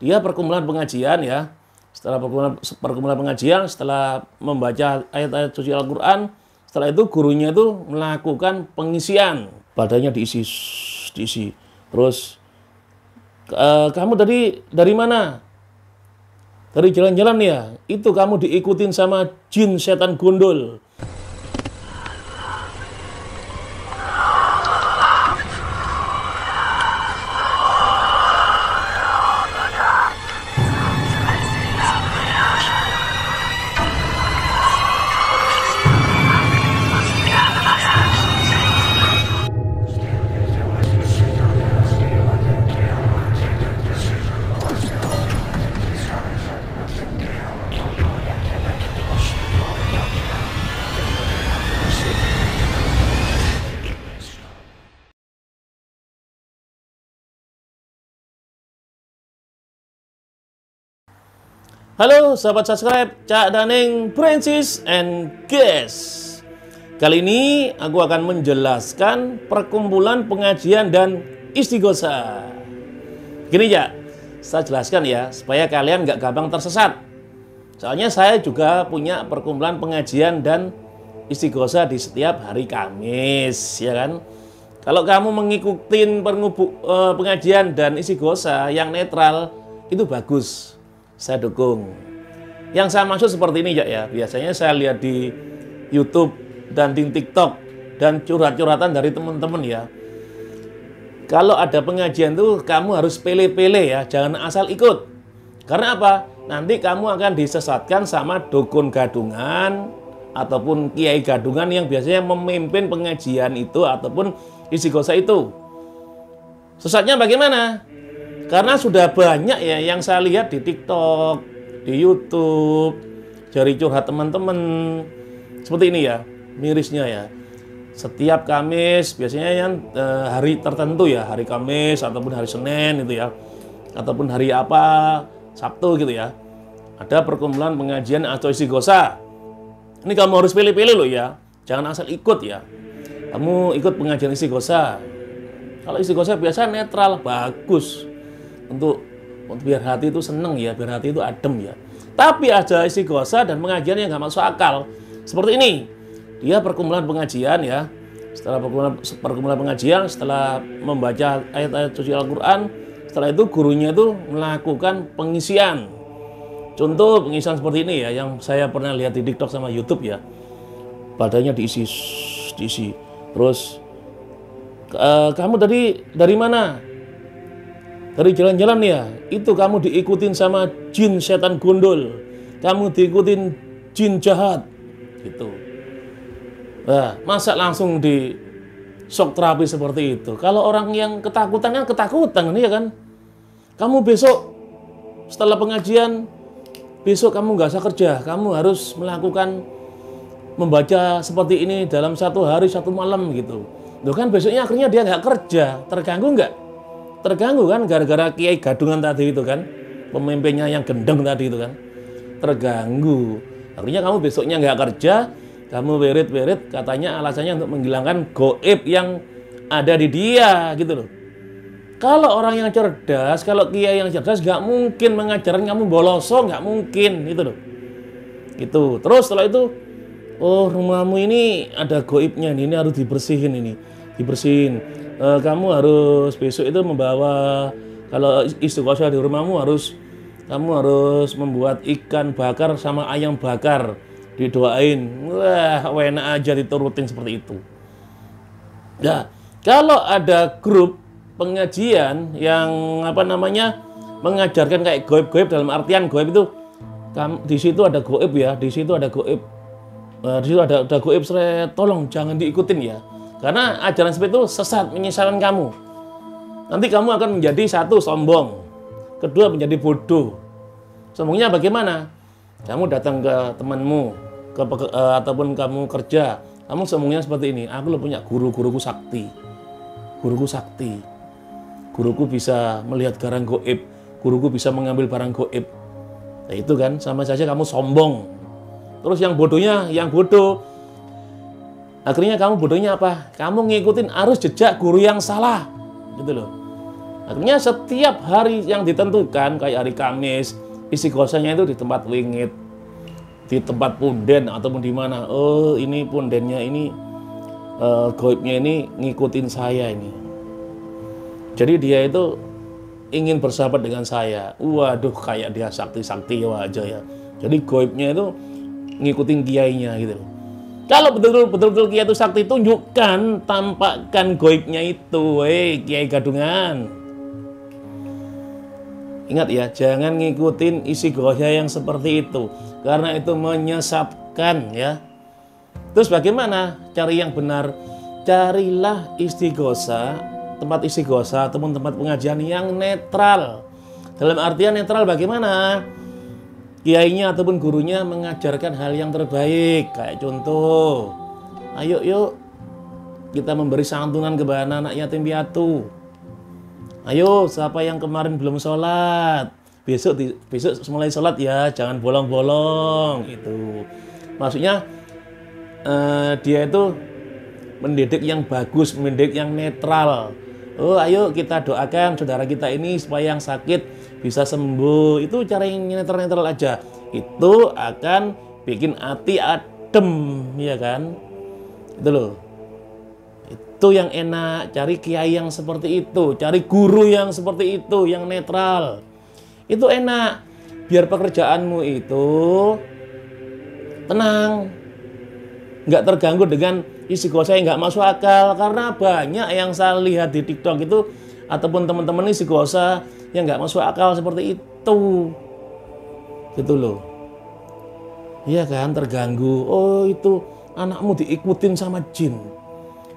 dia perkumpulan pengajian ya. Setelah perkumpulan pengajian, setelah membaca ayat-ayat suci Al-Quran, setelah itu gurunya itu melakukan pengisian. Badannya diisi. Terus, kamu tadi dari mana? Dari jalan-jalan ya? Itu kamu diikutin sama jin setan gondol. Halo sahabat subscribe Cak Daning Princess and Guys. Kali ini aku akan menjelaskan perkumpulan pengajian dan istighosa. Gini ya, saya jelaskan ya supaya kalian nggak gampang tersesat. Soalnya saya juga punya perkumpulan pengajian dan istighosa di setiap hari Kamis, ya kan? Kalau kamu mengikuti pengajian dan istighosa yang netral, itu bagus. Saya dukung. Yang saya maksud seperti ini ya, biasanya saya lihat di YouTube dan di TikTok dan curhat-curhatan dari teman-teman ya. Kalau ada pengajian tuh kamu harus pilih-pilih ya, jangan asal ikut. Karena apa? Nanti kamu akan disesatkan sama dukun gadungan ataupun kiai gadungan yang biasanya memimpin pengajian itu ataupun istighosa itu. Sesatnya bagaimana? Karena sudah banyak ya yang saya lihat di TikTok, di YouTube, dari curhat teman-teman. Seperti ini ya, mirisnya ya. Setiap Kamis, biasanya yang hari tertentu ya, hari Kamis ataupun hari Senin itu ya. Ataupun hari apa, Sabtu gitu ya. Ada perkumpulan pengajian atau istighosa. Ini kamu harus pilih-pilih loh ya. Jangan asal ikut ya. Kamu ikut pengajian istighosa. Kalau istighosa biasa netral, bagus. Untuk biar hati itu seneng ya, biar hati itu adem ya. Tapi ada istighosa dan pengajian yang nggak masuk akal. Seperti ini, dia perkumpulan pengajian ya. Setelah perkumpulan pengajian, setelah membaca ayat-ayat suci Al-Quran, setelah itu gurunya itu melakukan pengisian. Contoh pengisian seperti ini ya, yang saya pernah lihat di TikTok sama YouTube ya. Badannya diisi. Terus, kamu tadi dari mana? Dari jalan-jalan ya, itu kamu diikutin sama jin setan gondol. Kamu diikutin jin jahat. Gitu. Nah, masa langsung di shock terapi seperti itu? Kalau orang yang ketakutan kan ketakutan ya kan? Kamu besok setelah pengajian, besok kamu nggak usah kerja. Kamu harus melakukan membaca seperti ini dalam satu hari, satu malam gitu. Loh kan besoknya akhirnya dia nggak kerja. Terganggu nggak? Terganggu kan gara-gara kiai gadungan tadi itu kan, pemimpinnya yang gendeng tadi itu kan, terganggu. Akhirnya kamu besoknya nggak kerja, kamu berit-berit katanya alasannya untuk menghilangkan goib yang ada di dia gitu loh. Kalau orang yang cerdas, kalau kiai yang cerdas nggak mungkin mengajarkan kamu boloso, nggak mungkin gitu loh. Gitu. Terus setelah itu, oh rumahmu ini ada goibnya ini harus dibersihin ini, dibersihin. Kamu harus besok itu membawa, kalau istighosa di rumahmu kamu harus membuat ikan bakar sama ayam bakar, didoain. Wah, enak aja diturutin seperti itu. Nah, kalau ada grup pengajian yang mengajarkan kayak goib-goib, dalam artian goib itu di situ ada goib ya, di situ ada goib. Di situ ada goib, tolong jangan diikutin ya. Karena ajaran seperti itu sesat, menyesatkan kamu. Nanti kamu akan menjadi satu, sombong. Kedua, menjadi bodoh. Sombongnya bagaimana? Kamu datang ke temanmu, ataupun kamu kerja. Kamu sombongnya seperti ini. Aku punya guruku sakti. Guruku sakti. Guruku bisa melihat barang goib. Guruku bisa mengambil barang goib. Nah itu kan, sama saja kamu sombong. Terus yang bodohnya, akhirnya kamu bodohnya apa? Kamu ngikutin arus jejak guru yang salah, gitu loh. Akhirnya setiap hari yang ditentukan, kayak hari Kamis, istighosahnya itu di tempat wingit, di tempat punden ataupun di mana. Oh, ini pundennya ini goibnya ini ngikutin saya ini. Jadi dia itu ingin bersahabat dengan saya. Waduh, kayak dia sakti-sakti aja ya. Jadi goibnya itu ngikutin kiainya gitu loh. Kalau betul-betul kiai itu sakti, tunjukkan, tampakkan goibnya itu. Kiai gadungan. Ingat ya, jangan ngikutin istighosah yang seperti itu, karena itu menyesatkan ya. Terus bagaimana cari yang benar? Carilah istighosah, tempat istighosah ataupun tempat pengajian yang netral. Dalam artian netral bagaimana? Kiainya ataupun gurunya mengajarkan hal yang terbaik. Kayak contoh, ayo yuk kita memberi santunan kepada anak yatim piatu. Ayo, siapa yang kemarin belum sholat, besok mulai sholat ya, jangan bolong-bolong. Itu maksudnya dia itu mendidik yang bagus, mendidik yang netral. Oh, ayo kita doakan saudara kita ini supaya yang sakit bisa sembuh. Itu cara yang netral-netral aja. Itu akan bikin hati adem, ya kan? Itu loh. Itu yang enak. Cari kiai yang seperti itu, cari guru yang seperti itu, yang netral. Itu enak. Biar pekerjaanmu itu tenang, nggak terganggu dengan istighosah yang nggak masuk akal. Karena banyak yang saya lihat di TikTok itu ataupun teman-teman istighosah yang nggak masuk akal seperti itu, gitu loh. Iya kan, terganggu. Oh, itu anakmu diikutin sama jin.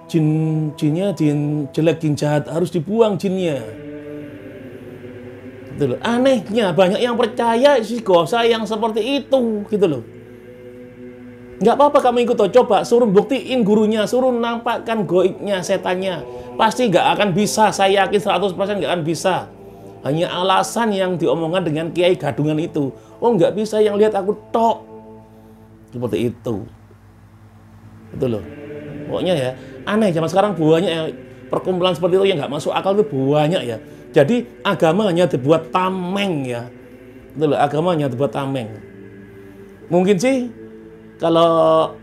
Jinnya jin jelek, jin jahat, harus dibuang jinnya. Gitu loh. Anehnya banyak yang percaya istighosah yang seperti itu, gitu loh. Nggak apa-apa kamu ikut, coba suruh buktiin gurunya, suruh nampakkan goibnya, setannya. Pasti nggak akan bisa, saya yakin 100% nggak akan bisa. Hanya alasan yang diomongkan dengan kiai gadungan itu. Oh, nggak bisa, yang lihat aku tok. Seperti itu. Itu loh. Pokoknya ya, aneh zaman sekarang banyak ya, perkumpulan seperti itu yang nggak masuk akal itu banyak ya. Jadi agama hanya dibuat tameng ya. Itu loh, agama hanya dibuat tameng. Mungkin sih kalau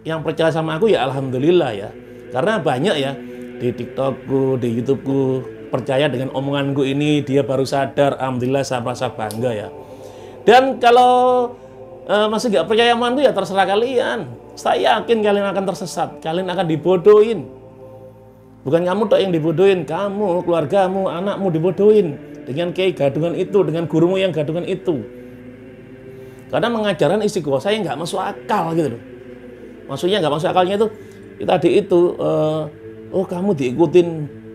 yang percaya sama aku ya alhamdulillah ya. Karena banyak ya di TikTokku, di YouTubeku percaya dengan omonganku ini, dia baru sadar, alhamdulillah saya merasa bangga ya. Dan kalau masih nggak percaya omonganku ya terserah kalian. Saya yakin kalian akan tersesat, kalian akan dibodohin. Bukan kamu tok yang dibodohin, kamu, keluargamu, anakmu dibodohin dengan kiai gadungan itu, dengan gurumu yang gadungan itu. Karena mengajaran istighosah yang nggak masuk akal gitu loh. Maksudnya nggak masuk akalnya itu tadi itu, oh kamu diikutin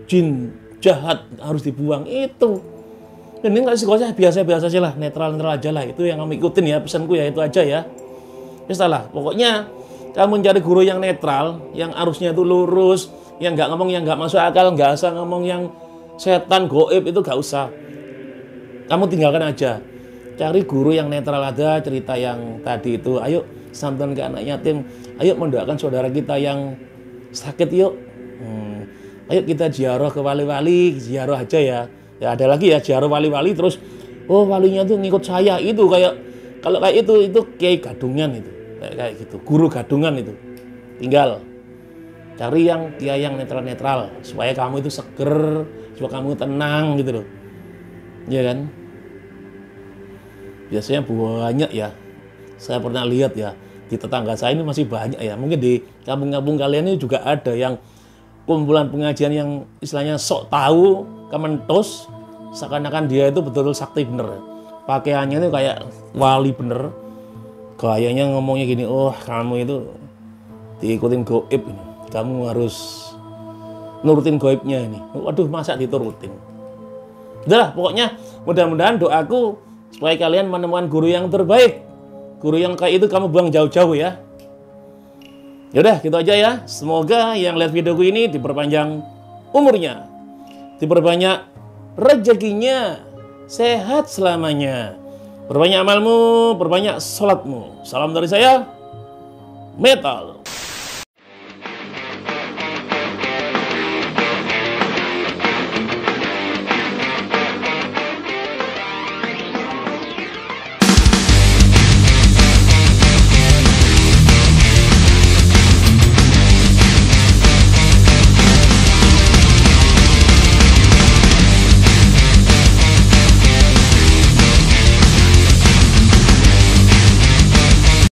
jin jahat harus dibuang itu. Dan ini nggak istighosah biasa-biasa aja lah, netral-netral aja lah. Itu yang kamu ikutin ya, pesanku ya itu aja ya. Setelah pokoknya kamu mencari guru yang netral, yang arusnya itu lurus, yang nggak ngomong yang nggak masuk akal, nggak usah ngomong yang setan goib, itu nggak usah. Kamu tinggalkan aja. Cari guru yang netral ada, cerita yang tadi itu. Ayo santunan ke anak yatim. Ayo mendoakan saudara kita yang sakit yuk. Ayo kita ziarah ke wali-wali, ziarah aja ya. Ya ada lagi ya ziarah wali-wali terus. Oh walinya tuh ngikut saya itu kayak kalau kayak itu kiai gadungan itu kayak gitu. Guru gadungan itu. Tinggal cari yang kiai yang netral-netral supaya kamu itu seger, supaya kamu tenang gitu loh. Iya kan? Biasanya banyak ya, saya pernah lihat ya, di tetangga saya ini masih banyak ya, mungkin di kampung-kampung kalian ini juga ada yang kumpulan pengajian yang istilahnya sok tahu, kementos, seakan-akan dia itu betul-betul sakti bener. Pakaiannya itu kayak wali bener, gayanya ngomongnya gini, oh kamu itu diikutin goib ini, kamu harus nurutin goibnya ini. Waduh, masa diturutin? Udah lah, pokoknya mudah-mudahan doaku supaya kalian menemukan guru yang terbaik. Guru yang kayak itu kamu buang jauh-jauh ya. Yaudah gitu aja ya. Semoga yang lihat videoku ini diperpanjang umurnya, diperbanyak rezekinya, sehat selamanya, perbanyak amalmu, perbanyak sholatmu. Salam dari saya, Metal.